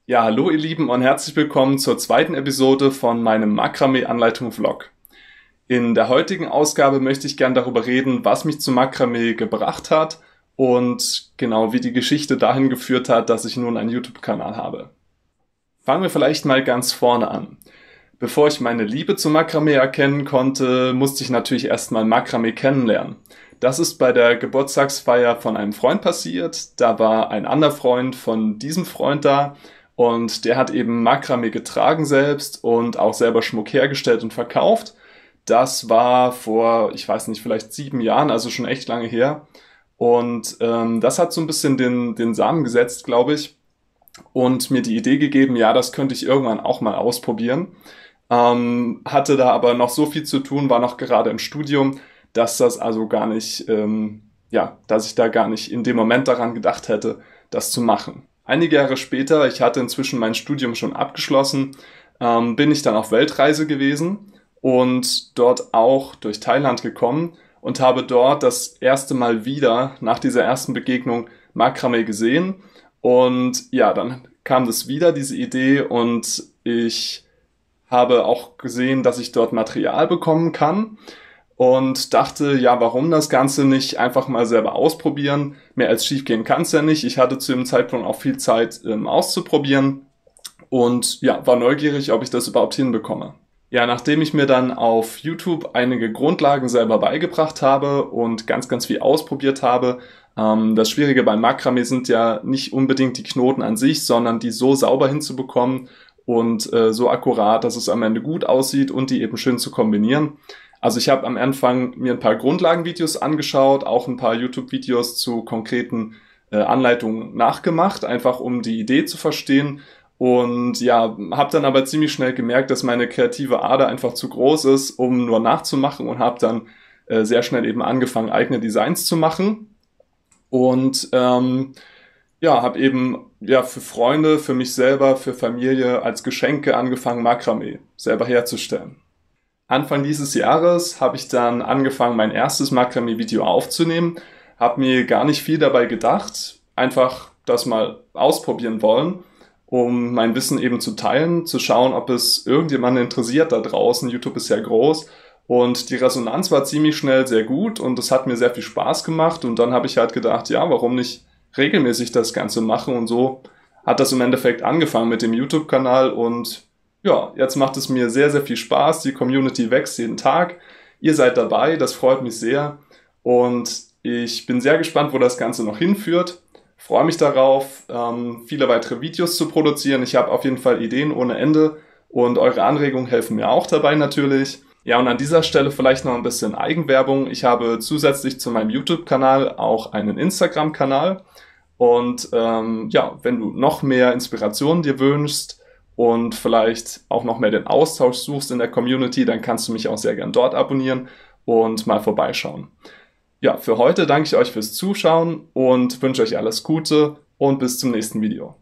Ja, hallo ihr Lieben und herzlich willkommen zur zweiten Episode von meinem Makramee-Anleitung-Vlog. In der heutigen Ausgabe möchte ich gern darüber reden, was mich zu Makramee gebracht hat und genau wie die Geschichte dahin geführt hat, dass ich nun einen YouTube-Kanal habe. Fangen wir vielleicht mal ganz vorne an. Bevor ich meine Liebe zu Makramee erkennen konnte, musste ich natürlich erstmal Makramee kennenlernen. Das ist bei der Geburtstagsfeier von einem Freund passiert. Da war ein anderer Freund von diesem Freund da und der hat eben Makramee getragen selbst und auch selber Schmuck hergestellt und verkauft. Das war vor, ich weiß nicht, vielleicht 7 Jahren, also schon echt lange her. Und das hat so ein bisschen den Samen gesetzt, glaube ich, und mir die Idee gegeben, ja, das könnte ich irgendwann auch mal ausprobieren. Hatte da aber noch so viel zu tun, war noch gerade im Studium, dass das also gar nicht, ja, dass ich da gar nicht in dem Moment daran gedacht hätte, das zu machen. Einige Jahre später, ich hatte inzwischen mein Studium schon abgeschlossen, bin ich dann auf Weltreise gewesen und dort auch durch Thailand gekommen und habe dort das erste Mal wieder nach dieser ersten Begegnung Makramee gesehen. Und ja, dann kam das wieder, diese Idee, und ich habe auch gesehen, dass ich dort Material bekommen kann und dachte, ja, warum das Ganze nicht einfach mal selber ausprobieren? Mehr als schief gehen kann es ja nicht. Ich hatte zu dem Zeitpunkt auch viel Zeit auszuprobieren und ja, war neugierig, ob ich das überhaupt hinbekomme. Ja, nachdem ich mir dann auf YouTube einige Grundlagen selber beigebracht habe und ganz viel ausprobiert habe, das Schwierige beim Makramee sind ja nicht unbedingt die Knoten an sich, sondern die so sauber hinzubekommen und so akkurat, dass es am Ende gut aussieht und die eben schön zu kombinieren. Also ich habe am Anfang mir ein paar Grundlagenvideos angeschaut, auch ein paar YouTube-Videos zu konkreten Anleitungen nachgemacht, einfach um die Idee zu verstehen. Und ja, habe dann aber ziemlich schnell gemerkt, dass meine kreative Ader einfach zu groß ist, um nur nachzumachen, und habe dann sehr schnell eben angefangen, eigene Designs zu machen. Und ja, habe eben ja für Freunde, für mich selber, für Familie als Geschenke angefangen, Makramee selber herzustellen. Anfang dieses Jahres habe ich dann angefangen, mein erstes Makramee-Video aufzunehmen. Habe mir gar nicht viel dabei gedacht, einfach das mal ausprobieren wollen, um mein Wissen eben zu teilen, zu schauen, ob es irgendjemanden interessiert da draußen. YouTube ist ja groß und die Resonanz war ziemlich schnell sehr gut und es hat mir sehr viel Spaß gemacht. Und dann habe ich halt gedacht, ja, warum nicht regelmäßig das Ganze machen? Und so hat das im Endeffekt angefangen mit dem YouTube-Kanal und ja, jetzt macht es mir sehr viel Spaß. Die Community wächst jeden Tag. Ihr seid dabei, das freut mich sehr. Und ich bin sehr gespannt, wo das Ganze noch hinführt. Freue mich darauf, viele weitere Videos zu produzieren. Ich habe auf jeden Fall Ideen ohne Ende und eure Anregungen helfen mir auch dabei natürlich. Ja, und an dieser Stelle vielleicht noch ein bisschen Eigenwerbung. Ich habe zusätzlich zu meinem YouTube-Kanal auch einen Instagram-Kanal. Und ja, wenn du noch mehr Inspiration dir wünschst, und vielleicht auch noch mehr den Austausch suchst in der Community, dann kannst du mich auch sehr gern dort abonnieren und mal vorbeischauen. Ja, für heute danke ich euch fürs Zuschauen und wünsche euch alles Gute und bis zum nächsten Video.